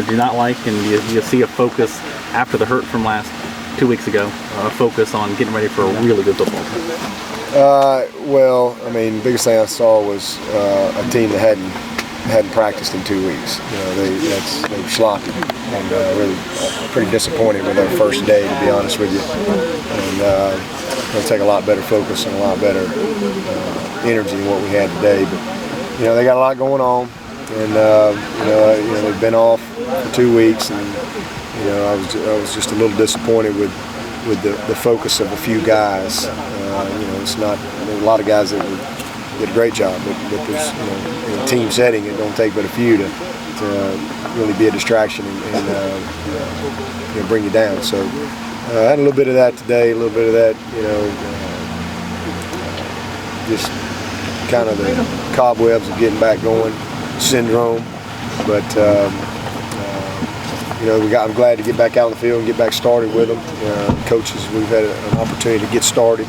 do not like, and you see a focus after the hurt from last 2 weeks ago, a focus on getting ready for a really good football team? Well, I mean, the biggest thing I saw was a team that hadn't practiced in 2 weeks. They were sloppy, and really pretty disappointed with their first day, to be honest with you. And it'll take a lot better focus and a lot better energy than what we had today. But they got a lot going on, and they've been off for 2 weeks, and I was just a little disappointed with the focus of a few guys. It's not a lot of guys that did a great job, but there's in a team setting, it don't take but a few to really be a distraction and bring you down. So I had a little bit of that today, a little bit of that, just kind of the cobwebs of getting back going syndrome. But I'm glad to get back out on the field and get back started with them. Coaches, we've had an opportunity to get started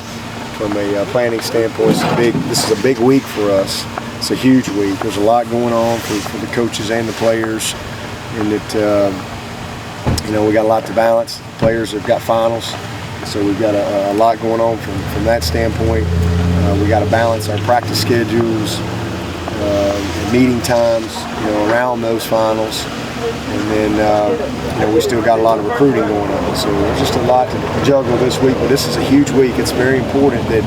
from a planning standpoint. This is a big week for us. It's a huge week. There's a lot going on for the coaches and the players, and we got a lot to balance. The players have got finals, so we've got a lot going on from that standpoint. We got to balance our practice schedules, and meeting times, around those finals. And then, we still got a lot of recruiting going on. So there's just a lot to juggle this week, but this is a huge week. It's very important that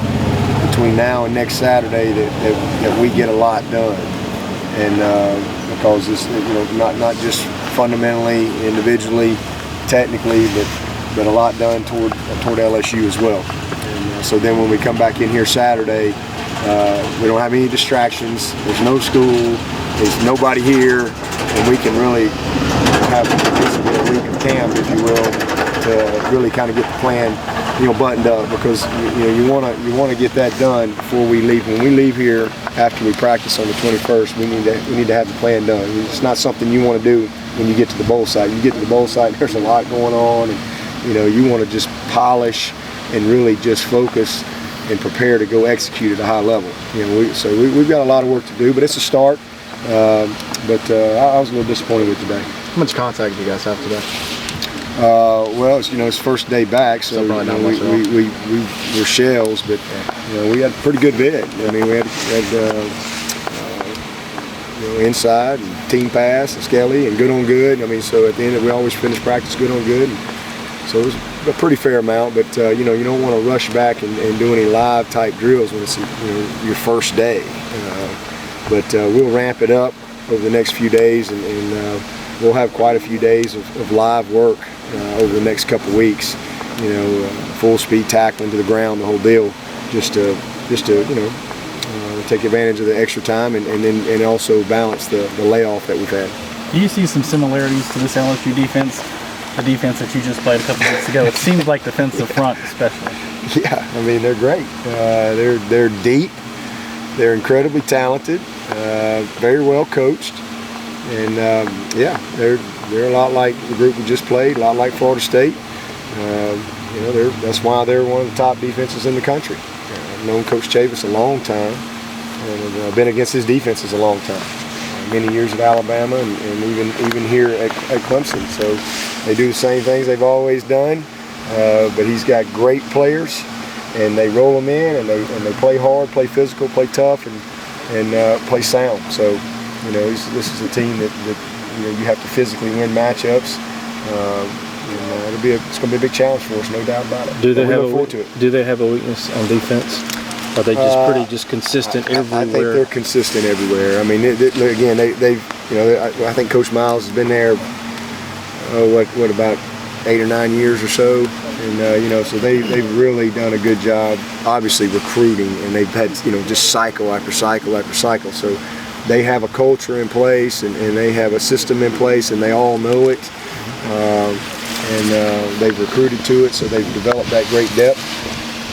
between now and next Saturday that we get a lot done. And because it's, not just fundamentally, individually, technically, but a lot done toward LSU as well. And so then when we come back in here Saturday, we don't have any distractions. There's no school. There's nobody here. And we can really have basically a week of camp, if you will, to really kind of get the plan, buttoned up, because you want to get that done before we leave. When we leave here after we practice on the 21st, we need to have the plan done. It's not something you want to do when you get to the bowl site. You get to the bowl site, there's a lot going on, and you want to just polish and really just focus and prepare to go execute at a high level. We've got a lot of work to do, but it's a start. But I was a little disappointed with today. How much contact do you guys have today? Well, it's first day back, so we were shells, but we had a pretty good bid. I mean, we had inside and team pass and Skelly and good on good. I mean, so at the end we always finish practice good on good. And so it was a pretty fair amount, but you don't want to rush back and do any live type drills when it's your first day. But we'll ramp it up over the next few days, and we'll have quite a few days of live work over the next couple of weeks. Full speed tackling to the ground, the whole deal, just to take advantage of the extra time and also balance the layoff that we've had. Do you see some similarities to this LSU defense, the defense that you just played a couple of weeks ago? It seems like defensive front, especially. Yeah, I mean they're great. They're deep. They're incredibly talented, very well coached, and they're a lot like the group we just played, a lot like Florida State. That's why they're one of the top defenses in the country. I've known Coach Chavis a long time, and I've been against his defenses a long time. Many years at Alabama, and even here at Clemson. So they do the same things they've always done, but he's got great players. And they roll them in, and they play hard, play physical, play tough, and play sound. So, this is a team that you have to physically win matchups. It's going to be a big challenge for us, no doubt about it. Do they have a weakness on defense? Are they just pretty consistent everywhere? I think they're consistent everywhere. I mean, I think Coach Miles has been there. What about 8 or 9 years or so? And so they've really done a good job, obviously recruiting, and they've had just cycle after cycle after cycle. So they have a culture in place, and they have a system in place, and they all know it. And they've recruited to it, so they've developed that great depth.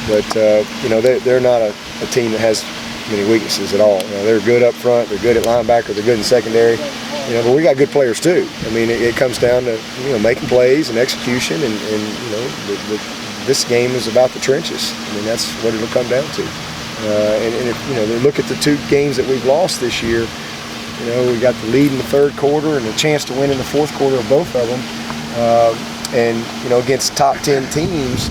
But they're not a team that has many weaknesses at all. They're good up front, they're good at linebacker, they're good in secondary. But we got good players too. I mean, it comes down to making plays and execution, and this game is about the trenches. I mean, that's what it'll come down to. And if look at the 2 games that we've lost this year, We got the lead in the third quarter and a chance to win in the fourth quarter of both of them. And against top 10 teams,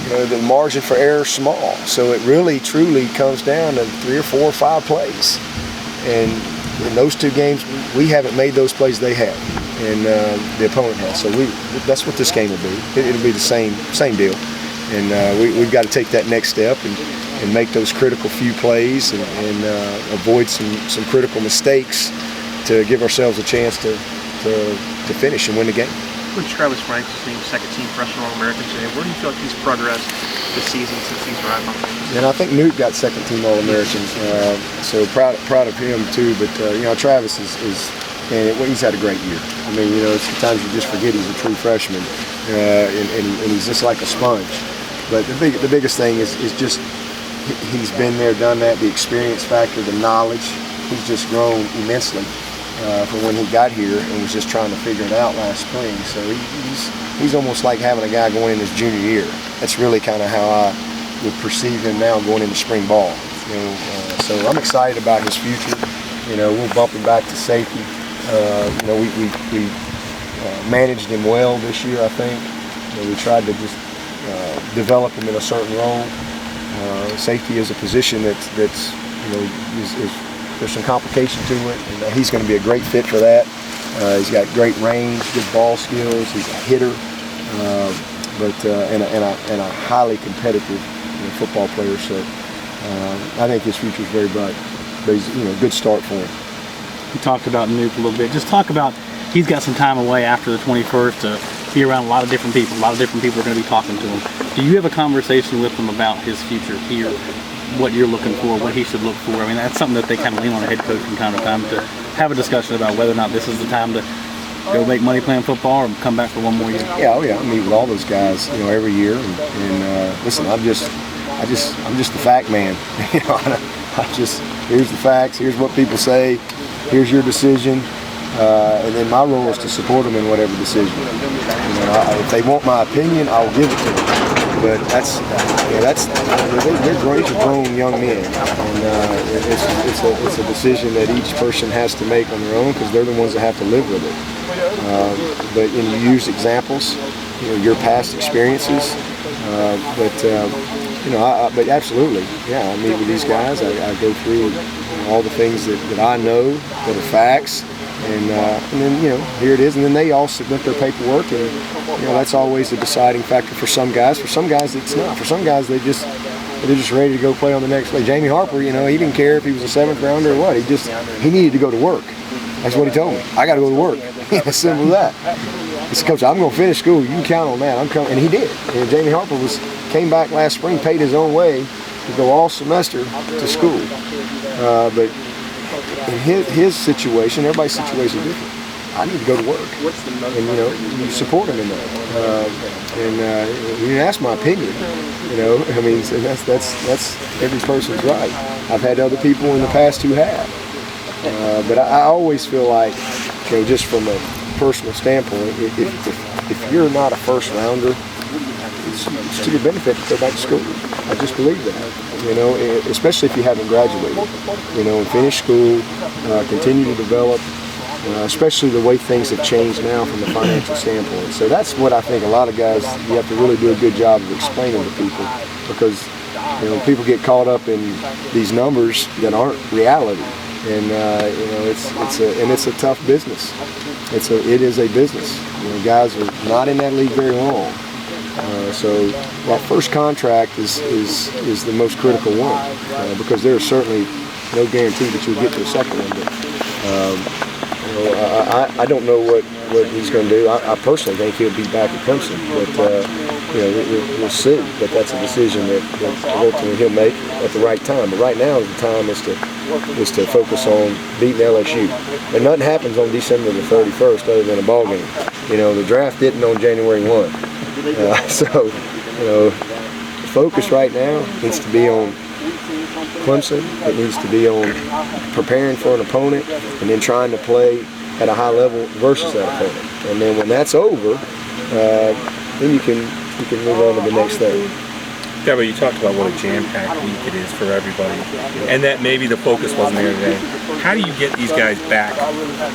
the margin for error is small. So it really, truly comes down to 3 or 4 or 5 plays. And in those 2 games, we haven't made those plays they have, and the opponent has. So that's what this game will be. It'll be the same deal. And we've got to take that next step and make those critical few plays and avoid some critical mistakes to give ourselves a chance to finish and win the game. Coach Travis Franks is named second-team freshman All-American today. Where do you feel like he's progressed this season since he's arrived on campus? And I think Newt got second-team All-American, so proud of him too. But Travis he's had a great year. I mean, sometimes you just forget he's a true freshman, and he's just like a sponge. But the biggest thing is just he's been there, done that. The experience factor, the knowledge, he's just grown immensely. From when he got here and was just trying to figure it out last spring. So he's almost like having a guy going in his junior year. That's really kind of how I would perceive him now going into spring ball. So I'm excited about his future. We'll bump him back to safety. We managed him well this year, I think. We tried to just develop him in a certain role. Safety is a position that's there's some complication to it, and he's going to be a great fit for that. He's got great range, good ball skills. He's a hitter, and a highly competitive football player. So I think his future is very bright. But he's a good start for him. We talked about Nuke a little bit. Just talk about he's got some time away after the 21st to be around a lot of different people. A lot of different people are going to be talking to him. Do you have a conversation with him about his future here? What you're looking for, what he should look for? I mean, that's something that they kind of lean on a head coach from time to time to have a discussion about whether or not this is the time to go make money playing football or come back for one more year. Yeah, I meet with all those guys, every year, and listen, I'm just the fact man. Here's the facts, here's what people say, here's your decision, and then my role is to support them in whatever decision. If they want my opinion, I'll give it to them. But they're grown young men, and it's a decision that each person has to make on their own because they're the ones that have to live with it. But you use examples, your past experiences. But absolutely, I meet with these guys. I go through all the things that I know that are facts. And then here it is, and then they all submit their paperwork, and that's always a deciding factor for some guys. For some guys, it's not. For some guys, they're just ready to go play on the next play. Jamie Harper, he didn't care if he was a 7th rounder or what. He needed to go to work. That's what he told me. I got to go to work. As simple as that. He said, Coach, I'm going to finish school. You can count on that. I'm coming, and he did. And Jamie Harper came back last spring, paid his own way to go all semester to school, but. In his situation, everybody's situation is different. I need to go to work, and you support him in that. You didn't ask my opinion, and that's every person's right. I've had other people in the past who have, but I always feel like, just from a personal standpoint, if you're not a first rounder, it's to your benefit to go back to school. I just believe that, especially if you haven't graduated, and finish school, continue to develop, especially the way things have changed now from a financial standpoint. So that's what I think a lot of guys, you have to really do a good job of explaining to people, because people get caught up in these numbers that aren't reality, and it's a tough business. It is a business. Guys are not in that league very long. So that first contract is the most critical one, because there is certainly no guarantee that you'll get to a second one. But I don't know what he's going to do. I personally think he'll be back at Clemson, but we'll see. But that's a decision that ultimately he'll make at the right time. But right now, the time is to focus on beating LSU. And nothing happens on December the 31st other than a ball game. The draft didn't on January 1. So the focus right now needs to be on Clemson. It needs to be on preparing for an opponent and then trying to play at a high level versus that opponent. And then when that's over, then you can move on to the next thing. Dabo, you talked about what a jam-packed week it is for everybody, and that maybe the focus wasn't there today. How do you get these guys back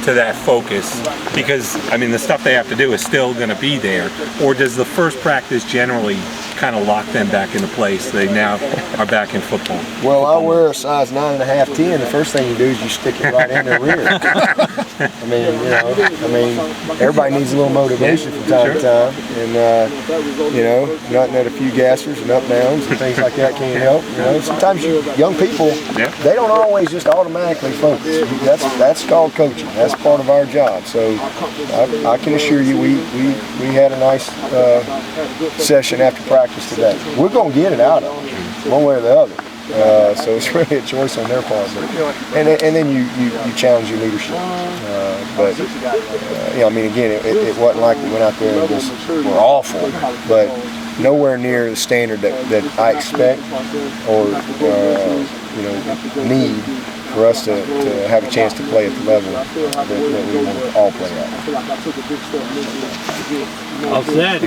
to that focus? Because, I mean, the stuff they have to do is still going to be there, or does the first practice generally kind of lock them back into place? They now are back in football. Well, I wear a size 9.5, 10. The first thing you do is you stick it right in their rear. I mean, everybody needs a little motivation from time to time, and nutting at a few gassers and up downs and things like that can't help. Sometimes young people, they don't always just automatically focus. That's called coaching. That's part of our job. So I can assure you, we had a nice session after practice today. We're going to get it out of them, one way or the other. So it's really a choice on their part. And then you challenge your leadership. I mean, again, it wasn't like we went out there and just were awful, but nowhere near the standard that I expect or need for us to have a chance to play at the level that we all play at. All set.